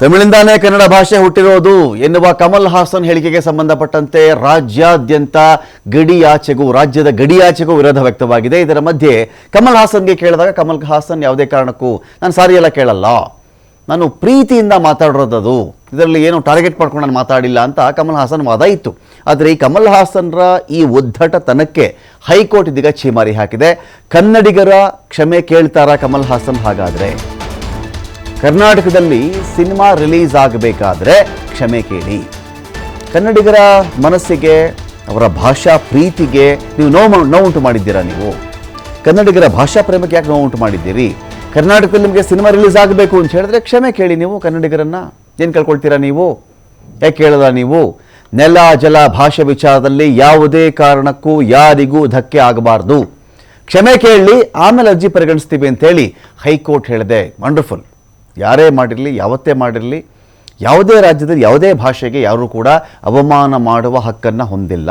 ತಮಿಳಿಂದಾನೇ ಕನ್ನಡ ಭಾಷೆ ಹುಟ್ಟಿರೋದು ಎನ್ನುವ ಕಮಲ್ ಹಾಸನ್ ಹೇಳಿಕೆಗೆ ಸಂಬಂಧಪಟ್ಟಂತೆ ರಾಜ್ಯಾದ್ಯಂತ ರಾಜ್ಯದ ಗಡಿಯಾಚೆಗೂ ವಿರೋಧ ವ್ಯಕ್ತವಾಗಿದೆ. ಇದರ ಮಧ್ಯೆ ಕಮಲ್ ಹಾಸನ್ಗೆ ಕೇಳಿದಾಗ ಕಮಲ್ ಹಾಸನ್ ಯಾವುದೇ ಕಾರಣಕ್ಕೂ ನಾನು ಸಾರಿ ಎಲ್ಲ ಕೇಳಲ್ಲ, ನಾನು ಪ್ರೀತಿಯಿಂದ ಮಾತಾಡಿರೋದದು, ಇದರಲ್ಲಿ ಏನು ಟಾರ್ಗೆಟ್ ಮಾಡ್ಕೊಂಡು ನಾನು ಮಾತಾಡಿಲ್ಲ ಅಂತ ಕಮಲ್ ಹಾಸನ್ ವಾದ ಇತ್ತು. ಆದರೆ ಈ ಕಮಲ್ ಹಾಸನ್ರ ಈ ಉದ್ದಟತನಕ್ಕೆ ಹೈಕೋರ್ಟ್ ಇದೀಗ ಛೀಮಾರಿ ಹಾಕಿದೆ. ಕನ್ನಡಿಗರ ಕ್ಷಮೆ ಕೇಳ್ತಾರ ಕಮಲ್ ಹಾಸನ್? ಹಾಗಾದರೆ ಕರ್ನಾಟಕದಲ್ಲಿ ಸಿನಿಮಾ ರಿಲೀಸ್ ಆಗಬೇಕಾದ್ರೆ ಕ್ಷಮೆ ಕೇಳಿ. ಕನ್ನಡಿಗರ ಮನಸ್ಸಿಗೆ, ಅವರ ಭಾಷಾ ಪ್ರೀತಿಗೆ ನೀವು ನೋವುಂಟು ಮಾಡಿದ್ದೀರಾ? ನೀವು ಕನ್ನಡಿಗರ ಭಾಷಾ ಪ್ರೇಮಕ್ಕೆ ಯಾಕೆ ನೋವುಂಟು ಮಾಡಿದ್ದೀರಿ? ಕರ್ನಾಟಕದಲ್ಲಿ ನಿಮಗೆ ಸಿನಿಮಾ ರಿಲೀಸ್ ಆಗಬೇಕು ಅಂತ ಹೇಳಿದ್ರೆ ಕ್ಷಮೆ ಕೇಳಿ. ನೀವು ಕನ್ನಡಿಗರನ್ನ ಏನು ಕೇಳ್ಕೊಳ್ತೀರಾ? ನೀವು ಯಾಕೆ ಕೇಳಲ್ಲ? ನೀವು ನೆಲ ಜಲ ಭಾಷೆ ವಿಚಾರದಲ್ಲಿ ಯಾವುದೇ ಕಾರಣಕ್ಕೂ ಯಾರಿಗೂ ಧಕ್ಕೆ ಆಗಬಾರ್ದು, ಕ್ಷಮೆ ಕೇಳಿ, ಆಮೇಲೆ ಅರ್ಜಿ ಪರಿಗಣಿಸ್ತೀವಿ ಅಂತೇಳಿ ಹೈಕೋರ್ಟ್ ಹೇಳಿದೆ. ವಂಡರ್ಫುಲ್. ಯಾರೇ ಮಾಡಿರಲಿ, ಯಾವತ್ತೇ ಮಾಡಿರಲಿ, ಯಾವುದೇ ರಾಜ್ಯದಲ್ಲಿ ಯಾವುದೇ ಭಾಷೆಗೆ ಯಾರೂ ಕೂಡ ಅವಮಾನ ಮಾಡುವ ಹಕ್ಕನ್ನು ಹೊಂದಿಲ್ಲ.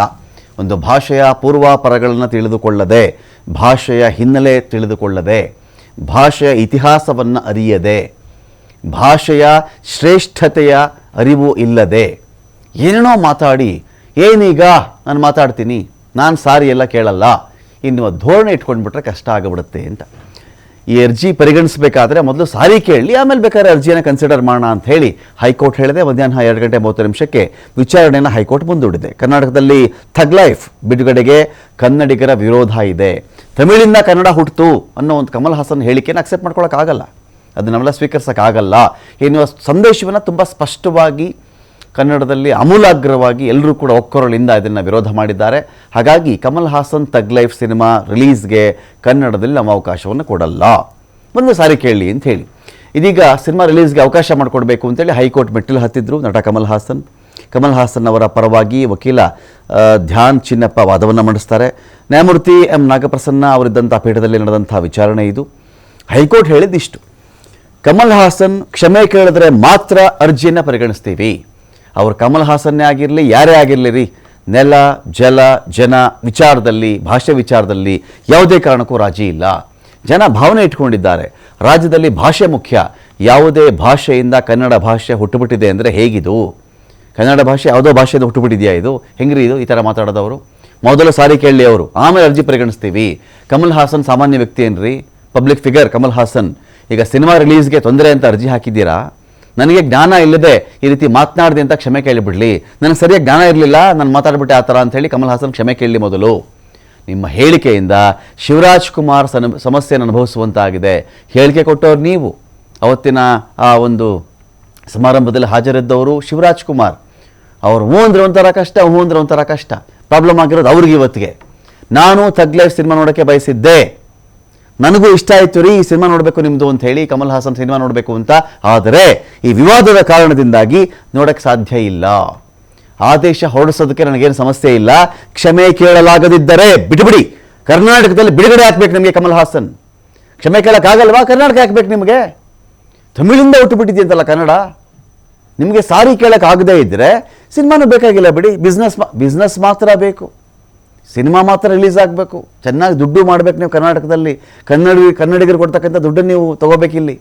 ಒಂದು ಭಾಷೆಯ ಪೂರ್ವಾಪರಗಳನ್ನು ತಿಳಿದುಕೊಳ್ಳದೆ, ಭಾಷೆಯ ಹಿನ್ನೆಲೆ ತಿಳಿದುಕೊಳ್ಳದೆ, ಭಾಷೆಯ ಇತಿಹಾಸವನ್ನು ಅರಿಯದೆ, ಭಾಷೆಯ ಶ್ರೇಷ್ಠತೆಯ ಅರಿವು ಇಲ್ಲದೆ ಏನೇನೋ ಮಾತಾಡಿ ಏನೀಗ ನಾನು ಮಾತಾಡ್ತೀನಿ, ನಾನು ಸಾರಿ ಎಲ್ಲ ಕೇಳಲ್ಲ ಎನ್ನುವ ಧೋರಣೆ ಇಟ್ಕೊಂಡ್ಬಿಟ್ರೆ ಕಷ್ಟ ಆಗಿಬಿಡುತ್ತೆ ಅಂತ. ಈ ಅರ್ಜಿ ಪರಿಗಣಿಸಬೇಕಾದ್ರೆ ಮೊದಲು ಸಾರಿ ಕೇಳಿ, ಆಮೇಲೆ ಬೇಕಾದ್ರೆ ಅರ್ಜಿಯನ್ನು ಕನ್ಸಿಡರ್ ಮಾಡೋಣ ಅಂತ ಹೇಳಿ ಹೈಕೋರ್ಟ್ ಹೇಳಿದೆ. ಮಧ್ಯಾಹ್ನ 2:30 ವಿಚಾರಣೆಯನ್ನು ಹೈಕೋರ್ಟ್ ಮುಂದೂಡಿದೆ. ಕರ್ನಾಟಕದಲ್ಲಿ ಥಗ್ ಲೈಫ್ ಬಿಡುಗಡೆಗೆ ಕನ್ನಡಿಗರ ವಿರೋಧ ಇದೆ. ತಮಿಳಿಂದ ಕನ್ನಡ ಹುಟ್ಟಿತು ಅನ್ನೋ ಒಂದು ಕಮಲ್ ಹಾಸನ್ ಹೇಳಿಕೆಯನ್ನು ಅಕ್ಸೆಪ್ಟ್ ಮಾಡ್ಕೊಳ್ಳೋಕ್ಕಾಗಲ್ಲ, ಅದನ್ನೆಲ್ಲ ಸ್ವೀಕರಿಸೋಕ್ಕಾಗಲ್ಲ ಎನ್ನುವ ಸಂದೇಶವನ್ನು ತುಂಬ ಸ್ಪಷ್ಟವಾಗಿ ಕನ್ನಡದಲ್ಲಿ ಆಮೂಲಾಗ್ರವಾಗಿ ಎಲ್ಲರೂ ಕೂಡ ಒಕ್ಕೊರಳಿಂದ ಇದನ್ನು ವಿರೋಧ ಮಾಡಿದ್ದಾರೆ. ಹಾಗಾಗಿ ಕಮಲ್ ಹಾಸನ್ ಥಗ್ ಲೈಫ್ ಸಿನಿಮಾ ರಿಲೀಸ್ಗೆ ಕನ್ನಡದಲ್ಲಿ ನಮ್ಮ ಅವಕಾಶವನ್ನು ಕೊಡಲ್ಲ, ಒಂದು ಸಾರಿ ಕೇಳಿ ಅಂತ ಹೇಳಿ ಇದೀಗ ಸಿನಿಮಾ ರಿಲೀಸ್ಗೆ ಅವಕಾಶ ಮಾಡಿಕೊಡ್ಬೇಕು ಅಂತೇಳಿ ಹೈಕೋರ್ಟ್ ಮೆಟ್ಟಿಲು ಹತ್ತಿದ್ರು ನಟ ಕಮಲ್ ಹಾಸನ್. ಕಮಲ್ ಹಾಸನ್ ಅವರ ಪರವಾಗಿ ವಕೀಲ ಧ್ಯಾನ್ ಚಿನ್ನಪ್ಪ ವಾದವನ್ನು ಮಂಡಿಸ್ತಾರೆ. ನ್ಯಾಯಮೂರ್ತಿ ಎಂ ನಾಗಪ್ರಸನ್ನ ಅವರಿದ್ದಂಥ ಪೀಠದಲ್ಲಿ ನಡೆದಂಥ ವಿಚಾರಣೆ ಇದು. ಹೈಕೋರ್ಟ್ ಹೇಳಿದ್ದಿಷ್ಟು: ಕಮಲ್ ಹಾಸನ್ ಕ್ಷಮೆ ಕೇಳಿದ್ರೆ ಮಾತ್ರ ಅರ್ಜಿಯನ್ನು ಪರಿಗಣಿಸ್ತೀವಿ. ಅವರು ಕಮಲ್ ಹಾಸನ್ನೇ ಆಗಿರಲಿ, ಯಾರೇ ಆಗಿರಲಿ ರೀ, ನೆಲ ಜಲ ಜನ ವಿಚಾರದಲ್ಲಿ, ಭಾಷೆ ವಿಚಾರದಲ್ಲಿ ಯಾವುದೇ ಕಾರಣಕ್ಕೂ ರಾಜಿ ಇಲ್ಲ. ಜನ ಭಾವನೆ ಇಟ್ಕೊಂಡಿದ್ದಾರೆ. ರಾಜ್ಯದಲ್ಲಿ ಭಾಷೆ ಮುಖ್ಯ. ಯಾವುದೇ ಭಾಷೆಯಿಂದ ಕನ್ನಡ ಭಾಷೆ ಹುಟ್ಟುಬಿಟ್ಟಿದೆ ಅಂದರೆ ಹೇಗಿದು? ಕನ್ನಡ ಭಾಷೆ ಯಾವುದೋ ಭಾಷೆಯಿಂದ ಹುಟ್ಟುಬಿಟ್ಟಿದೆಯಾ? ಇದು ಹೆಂಗ್ರಿ ಇದು? ಈ ಥರ ಮಾತಾಡೋದವರು ಮೊದಲು ಸಾರಿ ಕೇಳಲಿ, ಅವರು ಆಮೇಲೆ ಅರ್ಜಿ ಪರಿಗಣಿಸ್ತೀವಿ. ಕಮಲ್ ಹಾಸನ್ ಸಾಮಾನ್ಯ ವ್ಯಕ್ತಿ ಏನ್ರಿ? Public figure Kamal Haasan. ಈಗ ಸಿನಿಮಾ ರಿಲೀಸ್ಗೆ ತೊಂದರೆ ಅಂತ ಅರ್ಜಿ ಹಾಕಿದ್ದೀರಾ? ನನಗೆ ಜ್ಞಾನ ಇಲ್ಲದೆ ಈ ರೀತಿ ಮಾತನಾಡಿದೆ ಅಂತ ಕ್ಷಮೆ ಕೇಳಿಬಿಡಲಿ, ನನಗೆ ಸರಿಯಾಗಿ ಜ್ಞಾನ ಇರಲಿಲ್ಲ, ನಾನು ಮಾತಾಡ್ಬಿಟ್ಟೆ ಆ ಥರ ಅಂಥೇಳಿ ಕಮಲ್ ಹಾಸನ್ ಕ್ಷಮೆ ಕೇಳಲಿ ಮೊದಲು. ನಿಮ್ಮ ಹೇಳಿಕೆಯಿಂದ ಶಿವರಾಜ್ ಕುಮಾರ್ ಸಮಸ್ಯೆಯನ್ನು ಅನುಭವಿಸುವಂತಾಗಿದೆ. ಹೇಳಿಕೆ ಕೊಟ್ಟವ್ರು ನೀವು. ಅವತ್ತಿನ ಆ ಒಂದು ಸಮಾರಂಭದಲ್ಲಿ ಹಾಜರಿದ್ದವರು ಶಿವರಾಜ್ ಕುಮಾರ್. ಅವರು ಹ್ಞೂ ಅಂದರೆ ಒಂಥರ ಕಷ್ಟ, ಹ್ಞೂ ಅಂದರೆ ಒಂಥರ ಕಷ್ಟ. ಪ್ರಾಬ್ಲಮ್ ಆಗಿರೋದು ಅವ್ರಿಗೆ. ಇವತ್ತಿಗೆ ನಾನು ಥಗ್ ಲೈಫ್ ಸಿನಿಮಾ ನೋಡೋಕ್ಕೆ ಬಯಸಿದ್ದೆ, ನನಗೂ ಇಷ್ಟ ಆಯಿತು ರೀ ಈ ಸಿನಿಮಾ ನೋಡಬೇಕು ನಿಮ್ಮದು ಅಂತ ಹೇಳಿ, ಕಮಲ್ ಹಾಸನ್ ಸಿನಿಮಾ ನೋಡಬೇಕು ಅಂತ. ಆದರೆ ಈ ವಿವಾದದ ಕಾರಣದಿಂದಾಗಿ ನೋಡೋಕ್ಕೆ ಸಾಧ್ಯ ಇಲ್ಲ. ಆದೇಶ ಹೊರಡಿಸೋದಕ್ಕೆ ನನಗೇನು ಸಮಸ್ಯೆ ಇಲ್ಲ. ಕ್ಷಮೆ ಕೇಳಲಾಗದಿದ್ದರೆ ಬಿಟ್ಬಿಡಿ. ಕರ್ನಾಟಕದಲ್ಲಿ ಬಿಡುಗಡೆ ಹಾಕ್ಬೇಕು ನಿಮಗೆ ಕಮಲ್ ಹಾಸನ್. ಕ್ಷಮೆ ಕೇಳೋಕ್ಕಾಗಲ್ವಾ? ಕರ್ನಾಟಕ ಹಾಕ್ಬೇಕು ನಿಮಗೆ. ತಮಿಳಿಂದ ಹುಟ್ಟುಬಿಟ್ಟಿದೆಯಂತಲ್ಲ ಕನ್ನಡ. ನಿಮಗೆ ಸಾರಿ ಕೇಳೋಕ್ಕಾಗದೇ ಇದ್ದರೆ ಸಿನಿಮಾನೂ ಬೇಕಾಗಿಲ್ಲ ಬಿಡಿ. ಬಿಸ್ನೆಸ್ ಮಾತ್ರ ಬೇಕು, ಸಿನಿಮಾ ಮಾತ್ರ ರಿಲೀಸ್ ಆಗಬೇಕು. ಚೆನ್ನಾಗಿ ದುಡ್ಡು ಮಾಡಬೇಕು ನೀವು ಕರ್ನಾಟಕದಲ್ಲಿ. ಕನ್ನಡಿಗರು ಕೊಡ್ತಕ್ಕಂಥ ದುಡ್ಡನ್ನು ನೀವು ತೊಗೋಬೇಕಿಲ್ಲಿ.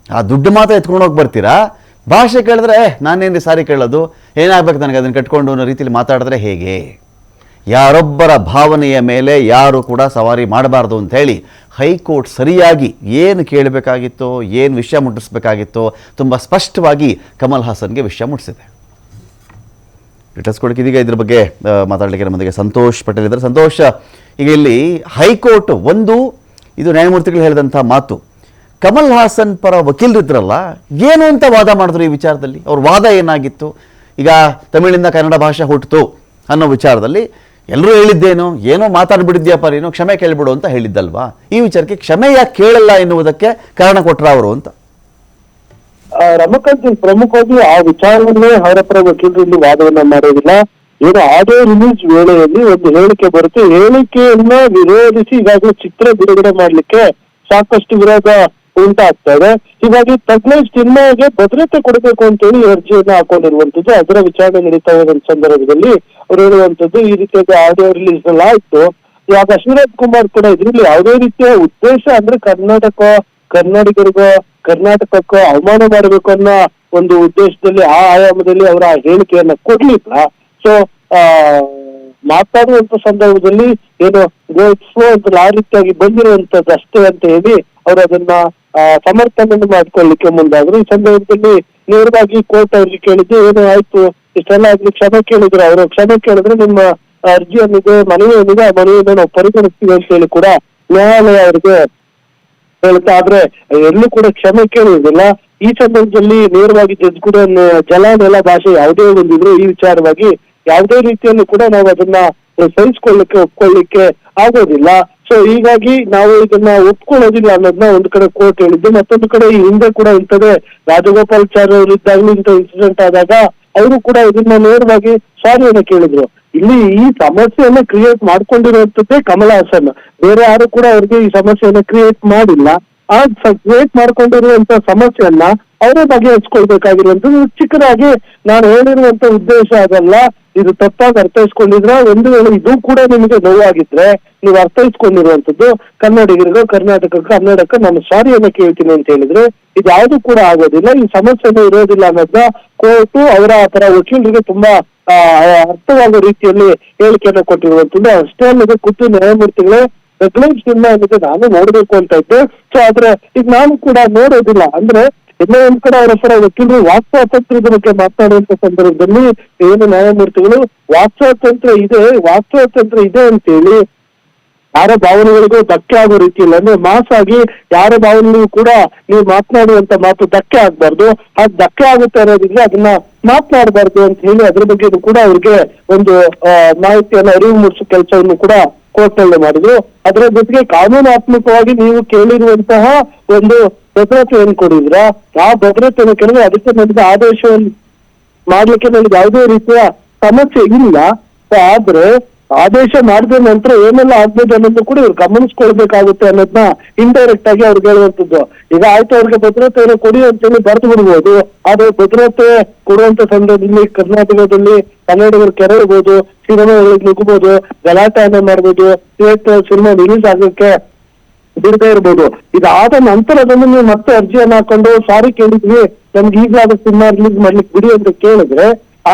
ಆ ದುಡ್ಡು ಮಾತ್ರ ಎತ್ಕೊಂಡು ಹೋಗಿ ಬರ್ತೀರಾ. ಭಾಷೆ ಕೇಳಿದ್ರೆ ನಾನೇನು ಸಾರಿ ಕೇಳೋದು, ಏನಾಗಬೇಕು ನನಗೆ ಅದನ್ನು ಕಟ್ಕೊಂಡು ಅನ್ನೋ ರೀತಿಯಲ್ಲಿ ಮಾತಾಡಿದ್ರೆ ಹೇಗೆ? ಯಾರೊಬ್ಬರ ಭಾವನೆಯ ಮೇಲೆ ಯಾರು ಕೂಡ ಸವಾರಿ ಮಾಡಬಾರ್ದು ಅಂಥೇಳಿ ಹೈಕೋರ್ಟ್ ಸರಿಯಾಗಿ ಏನು ಕೇಳಬೇಕಾಗಿತ್ತೋ, ಏನು ವಿಷಯ ಮುಟ್ಟಿಸ್ಬೇಕಾಗಿತ್ತೋ ತುಂಬ ಸ್ಪಷ್ಟವಾಗಿ ಕಮಲ್ ಹಾಸನ್ಗೆ ವಿಷಯ ಮುಟ್ಟಿಸಿದೆ. ಡೀಟೇಲ್ಸ್ ಕೊಡೋಕೆ ಇದೀಗ ಇದ್ರ ಬಗ್ಗೆ ಮಾತಾಡಲಿಕ್ಕೆ ನಮ್ಮೊಂದಿಗೆ ಸಂತೋಷ್ ಪಟೇಲ್ ಇದ್ದಾರೆ. ಸಂತೋಷ್, ಈಗ ಇಲ್ಲಿ ಹೈಕೋರ್ಟ್ ಇದು ನ್ಯಾಯಮೂರ್ತಿಗಳು ಹೇಳಿದಂಥ ಮಾತು. ಕಮಲ್ ಹಾಸನ್ ಪರ ವಕೀಲರಿದ್ರಲ್ಲ, ಏನು ಅಂತ ವಾದ ಮಾಡಿದ್ರು ಈ ವಿಚಾರದಲ್ಲಿ? ಅವ್ರ ವಾದ ಏನಾಗಿತ್ತು? ಈಗ ತಮಿಳಿಂದ ಕನ್ನಡ ಭಾಷೆ ಹುಟ್ಟಿತು ಅನ್ನೋ ವಿಚಾರದಲ್ಲಿ ಎಲ್ಲರೂ ಹೇಳಿದ್ದೇನು, ಏನೋ ಮಾತಾಡ್ಬಿಟ್ಟಿದ್ಯಪ್ಪ ನೀನು, ಕ್ಷಮೆ ಕೇಳಿಬಿಡು ಅಂತ ಹೇಳಿದ್ದಲ್ವಾ? ಈ ವಿಚಾರಕ್ಕೆ ಕ್ಷಮೆ ಯಾಕೆ ಕೇಳಲ್ಲ ಎನ್ನುವುದಕ್ಕೆ ಕಾರಣ ಕೊಟ್ಟರು ಅವರು ಅಂತ. ರಮಕಾಂತ್, ಪ್ರಮುಖವಾಗಿ ಆ ವಿಚಾರವನ್ನೇ ಅವರ ಪರ ವಕೀಲರು ಇಲ್ಲಿ ವಾದವನ್ನ ಮಾಡೋದಿಲ್ಲ. ಏನು ಆಡಿಯೋ ರಿಲೀಸ್ ವೇಳೆಯಲ್ಲಿ ಒಂದು ಹೇಳಿಕೆ ಬರುತ್ತೆ. ಹೇಳಿಕೆಯನ್ನ ವಿರೋಧಿಸಿ ಈಗಾಗಲೇ ಚಿತ್ರ ಬಿಡುಗಡೆ ಮಾಡ್ಲಿಕ್ಕೆ ಸಾಕಷ್ಟು ವಿರೋಧ ಉಂಟಾಗ್ತಾ ಇದೆ. ಹೀಗಾಗಿ ಥಗ್ ಲೈಫ್ ಸಿನಿಮಾಗೆ ಭದ್ರತೆ ಕೊಡಬೇಕು ಅಂತೇಳಿ ಅರ್ಜಿಯನ್ನ ಹಾಕೊಂಡಿರುವಂತದ್ದು. ಅದರ ವಿಚಾರಣೆ ನಡೀತಾ ಇರೋ ಸಂದರ್ಭದಲ್ಲಿ ಅವ್ರು ಹೇಳುವಂತದ್ದು ಈ ರೀತಿಯಾಗಿ ಆಡಿಯೋ ರಿಲೀಸ್ ಎಲ್ಲ ಆಯ್ತು. ಇವಾಗ ಶಿವರಾಜ್ ಕುಮಾರ್ ಕೂಡ ಇದ್ರಲ್ಲಿ ಯಾವುದೇ ರೀತಿಯ ಉದ್ದೇಶ ಅಂದ್ರೆ ಕನ್ನಡಿಗರಿಗೂ ಕರ್ನಾಟಕಕ್ಕೂ ಅವಮಾನ ಮಾಡಬೇಕು ಅನ್ನೋ ಒಂದು ಉದ್ದೇಶದಲ್ಲಿ ಆ ಆಯಾಮದಲ್ಲಿ ಅವರ ಹೇಳಿಕೆಯನ್ನ ಕೊಡ್ಲಿಲ್ಲ. ಸೊ ಮಾತಾಡುವಂತ ಸಂದರ್ಭದಲ್ಲಿ ಏನು ಫ್ಲೋ ಅಂತ ಆ ರೀತಿಯಾಗಿ ಬಂದಿರುವಂತದ್ದು ಅಷ್ಟೇ ಅಂತ ಹೇಳಿ ಅವರು ಅದನ್ನ ಸಮರ್ಥನೆ ಮಾಡ್ಕೊಳ್ಳಿಕ್ಕೆ ಮುಂದಾದ್ರು. ಈ ಸಂದರ್ಭದಲ್ಲಿ ನೇರವಾಗಿ ಕೋರ್ಟ್ ಅವ್ರಿಗೆ ಕೇಳಿದ್ದು, ಏನು ಆಯ್ತು ಇಷ್ಟೆಲ್ಲ ಆಗ್ಲಿ ಕ್ಷಮೆ ಕೇಳಿದ್ರು. ಅವರು ಕ್ಷಮೆ ಕೇಳಿದ್ರೆ ನಿಮ್ಮ ಅರ್ಜಿ ಏನಿದೆ, ಮನವಿ ಏನಿದೆ, ಆ ಮನವಿಯನ್ನು ನಾವು ಪರಿಗಣಿಸ್ತೀವಿ ಅಂತ ಹೇಳಿ ಕೂಡ ನ್ಯಾಯಾಲಯ ಅವರಿಗೆ ಹೇಳ್ತಾ, ಆದ್ರೆ ಎಲ್ಲೂ ಕೂಡ ಕ್ಷಮೆ ಕೇಳುವುದಿಲ್ಲ. ಈ ಸಂದರ್ಭದಲ್ಲಿ ನೇರವಾಗಿ ಜಡ್ಜ್ ಕೂಡ ಜಲ ನೆಲ ಭಾಷೆ ಯಾವುದೇ ಒಂದಿದ್ರು ಈ ವಿಚಾರವಾಗಿ ಯಾವುದೇ ರೀತಿಯಲ್ಲಿ ಕೂಡ ನಾವು ಅದನ್ನ ಒಪ್ಕೊಳ್ಳಿಕ್ಕೆ ಆಗೋದಿಲ್ಲ. ಸೊ ಹೀಗಾಗಿ ನಾವು ಇದನ್ನ ಒಪ್ಕೊಳ್ಳೋದಿಲ್ಲ ಅನ್ನೋದನ್ನ ಒಂದು ಕಡೆ ಕೋರ್ಟ್ ಹೇಳಿದ್ದು. ಮತ್ತೊಂದು ಕಡೆ ಈ ಹಿಂದೆ ಕೂಡ ಇಂಥದೇ ರಾಜಗೋಪಾಲಾಚಾರ್ಯ ಅವರು ಇದ್ದಾಗಲೂ ಇಂಥ ಇನ್ಸಿಡೆಂಟ್ ಆದಾಗ ಅವರು ಕೂಡ ಇದನ್ನ ನೇರವಾಗಿ ಸಾರಿಯನ್ನ ಕೇಳಿದ್ರು. ಇಲ್ಲಿ ಈ ಸಮಸ್ಯೆಯನ್ನ ಕ್ರಿಯೇಟ್ ಮಾಡ್ಕೊಂಡಿರುವಂತದ್ದೇ ಕಮಲ್ ಹಾಸನ್, ಬೇರೆ ಯಾರು ಕೂಡ ಅವ್ರಿಗೆ ಈ ಸಮಸ್ಯೆಯನ್ನ ಕ್ರಿಯೇಟ್ ಮಾಡಿಲ್ಲ. ಆ ಕ್ರಿಯೇಟ್ ಮಾಡ್ಕೊಂಡಿರುವಂತ ಸಮಸ್ಯೆಯನ್ನ ಅವರೇ ಬಗೆಹರಿಸ್ಕೊಳ್ಬೇಕಾಗಿರುವಂತದ್ದು. ಚಿಕ್ಕದಾಗಿ ನಾನು ಹೇಳಿರುವಂತ ಉದ್ದೇಶ ಅದಲ್ಲ, ಇದು ತಪ್ಪಾಗಿ ಅರ್ಥೈಸ್ಕೊಂಡಿದ್ರೆ, ಒಂದು ವೇಳೆ ಇದು ಕೂಡ ನಿಮಗೆ ನೋವಾಗಿದ್ರೆ ನೀವು ಅರ್ಥೈಸ್ಕೊಂಡಿರುವಂತದ್ದು ಕನ್ನಡಿಗರಿಗೂ ಕನ್ನಡಕ್ಕೆ ನಾನು ಸಾರಿಯನ್ನ ಕೇಳ್ತೀನಿ ಅಂತ ಹೇಳಿದ್ರೆ ಇದು ಯಾವ್ದು ಕೂಡ ಆಗೋದಿಲ್ಲ. ಈ ಸಮಸ್ಯೆನೂ ಇರೋದಿಲ್ಲ ಅನ್ನೋದನ್ನ ಕೋರ್ಟು ಅವರ ಪರ ವಕೀಲರಿಗೆ ತುಂಬಾ ಅರ್ಥವಾಗುವ ರೀತಿಯಲ್ಲಿ ಹೇಳಿಕೆಯನ್ನು ಕೊಟ್ಟಿರುವಂತದ್ದು. ಅಷ್ಟೇ ಅಲ್ಲದೆ ಖುದ್ದು ನ್ಯಾಯಮೂರ್ತಿಗಳೇ ರೆಗ್ಯುಲೇಷನ್ ಅನ್ನೋದು ನಾನು ನೋಡ್ಬೇಕು ಅಂತ ಇದ್ದೆ. ಸೊ ಆದ್ರೆ ಈಗ ನಾನು ಕೂಡ ನೋಡೋದಿಲ್ಲ. ಅಂದ್ರೆ ಎಲ್ಲೋ ಒಂದ್ ಕಡೆ ಅವರ ಪರ ವಕೀಲರು ವಾಕ್ ಸ್ವಾತಂತ್ರ್ಯದ ಬಗ್ಗೆ ಮಾತನಾಡುವಂತ ಸಂದರ್ಭದಲ್ಲಿ ಏನು ನ್ಯಾಯಮೂರ್ತಿಗಳು ವಾಕ್ ಸ್ವಾತಂತ್ರ್ಯ ಇದೆ ಅಂತೇಳಿ ಯಾರ ಭಾವನೆಗಳಿಗೂ ಧಕ್ಕೆ ಆಗೋ ರೀತಿಯಲ್ಲಿ, ಅಂದ್ರೆ ಮಾಸ್ ಆಗಿ ಯಾರ ಭಾವನೆಗೂ ಕೂಡ ನೀವು ಮಾತನಾಡುವಂತ ಮಾತು ಧಕ್ಕೆ ಆಗ್ಬಾರ್ದು. ಅದು ಧಕ್ಕೆ ಆಗುತ್ತೆ ಅನ್ನೋದಿಲ್ಲ, ಅದನ್ನ ಮಾತನಾಡಬಾರ್ದು ಅಂತ ಹೇಳಿ ಅದ್ರ ಬಗ್ಗೆ ಕೂಡ ಅವ್ರಿಗೆ ಒಂದು ಮಾಹಿತಿಯನ್ನು ಅರಿವು ಮೂಡಿಸೋ ಕೆಲಸವನ್ನು ಕೂಡ ಕೋರ್ಟ್ ನಲ್ಲಿ ಮಾಡಿದ್ರು. ಅದರ ಜೊತೆಗೆ ಕಾನೂನಾತ್ಮಕವಾಗಿ ನೀವು ಕೇಳಿರುವಂತಹ ಒಂದು ಭದ್ರತೆಯನ್ನು ಕೊಡಿದ್ರ, ಆ ಭದ್ರತೆಯನ್ನು ಕೇಳಿದ್ರೆ ಅದಕ್ಕೆ ನನಗೆ ಆದೇಶವನ್ನು ಮಾಡ್ಲಿಕ್ಕೆ ನನಗೆ ಯಾವುದೇ ರೀತಿಯ ಸಮಸ್ಯೆ ಇಲ್ಲ. ಆದ್ರೆ ಆದೇಶ ಮಾಡಿದ ನಂತರ ಏನೆಲ್ಲ ಆಗ್ಬೋದು ಅನ್ನೋದು ಕೂಡ ಇವ್ರು ಗಮನಿಸ್ಕೊಳ್ಬೇಕಾಗುತ್ತೆ ಅನ್ನೋದನ್ನ ಇಂಡೈರೆಕ್ಟ್ ಆಗಿ ಅವ್ರಿಗೆ ಹೇಳುವಂತದ್ದು. ಈಗ ಆಯ್ತು ಅವ್ರಿಗೆ ಭದ್ರತೆಯನ್ನು ಕೊಡಿ ಅಂತೇಳಿ ಬರೆದು ಬಿಡ್ಬೋದು, ಆದ್ರೆ ಭದ್ರತೆ ಕೊಡುವಂತ ಸಂದರ್ಭದಲ್ಲಿ ಕರ್ನಾಟಕದಲ್ಲಿ ಕನ್ನಡಿಗರು ಕೆರಳ್ಬೋದು, ಸಿನಿಮಾಗಳಿಗೆ ನುಗ್ಗಬಹುದು, ಗಲಾಟೆಯನ್ನ ಮಾಡ್ಬೋದು, ಥಿಯೇಟರ್ ಸಿನಿಮಾ ರಿಲೀಸ್ ಆಗಕ್ಕೆ ಬಿಡದೇ ಇರ್ಬೋದು. ಇದಾದ ನಂತರ ಅದನ್ನು ನೀವು ಮತ್ತೆ ಅರ್ಜಿಯನ್ನ ಹಾಕೊಂಡು ಸಾರಿ ಕೇಳಿದ್ವಿ ನಮ್ಗೆ ಈಗಾದ ಸಿನಿಮಾ ರಿಲೀಸ್ ಮಾಡ್ಲಿಕ್ಕೆ ಬಿಡಿ ಅಂತ ಕೇಳಿದ್ರೆ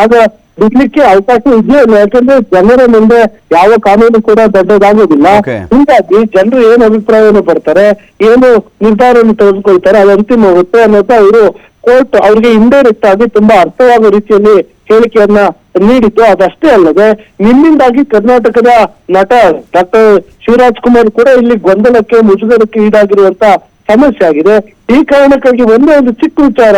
ಆಗ ಬಿಡ್ಲಿಕ್ಕೆ ಅವಕಾಶ ಇದೆಯೇ ಇಲ್ಲ. ಯಾಕಂದ್ರೆ ಜನರ ಮುಂದೆ ಯಾವ ಕಾನೂನು ಕೂಡ ದೊಡ್ಡದಾಗೋದಿಲ್ಲ. ಹೀಗಾಗಿ ಜನರು ಏನು ಅಭಿಪ್ರಾಯವನ್ನು ಪಡ್ತಾರೆ, ಏನು ನಿರ್ಧಾರವನ್ನು ತೆಗೆದುಕೊಳ್ತಾರೆ ಅದು ಅಂತಿಮ ಹೋಗುತ್ತೆ ಅನ್ನೋದು ಅವರು ಕೋರ್ಟ್ ಅವ್ರಿಗೆ ಇಂಡೈರೆಕ್ಟ್ ಆಗಿ ತುಂಬಾ ಅರ್ಥವಾಗುವ ರೀತಿಯಲ್ಲಿ ಹೇಳಿಕೆಯನ್ನ ನೀಡಿದ್ದು. ಅದಷ್ಟೇ ಅಲ್ಲದೆ ನಿಮ್ಮಿಂದಾಗಿ ಕರ್ನಾಟಕದ ನಟ ಡಾಕ್ಟರ್ ಶಿವರಾಜ್ ಕುಮಾರ್ ಕೂಡ ಇಲ್ಲಿ ಗೊಂದಲಕ್ಕೆ ಮುಜುಗರಕ್ಕೆ ಈಡಾಗಿರುವಂತ ಸಮಸ್ಯೆ ಆಗಿದೆ. ಈ ಕಾರಣಕ್ಕಾಗಿ ಒಂದೇ ಒಂದು ಚಿಕ್ಕ ವಿಚಾರ,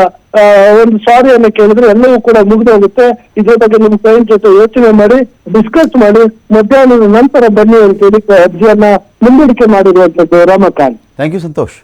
ಒಂದು ಸಾರಿಯನ್ನ ಕೇಳಿದ್ರೆ ಎಲ್ಲವೂ ಕೂಡ ಮುಗಿದೋಗುತ್ತೆ. ಇದ್ರ ಬಗ್ಗೆ ನಿಮ್ಮ ಕ್ಲೈಂಟ್ ಜೊತೆ ಯೋಚನೆ ಮಾಡಿ ಡಿಸ್ಕಸ್ ಮಾಡಿ ಮಧ್ಯಾಹ್ನದ ನಂತರ ಬನ್ನಿ ಅಂತೇಳಿ ಅರ್ಜಿಯನ್ನ ಮುಂದೂಡಿಕೆ ಮಾಡಿರುವಂತದ್ದು. ರಮಕಾಂತ್. Thank you Santosh.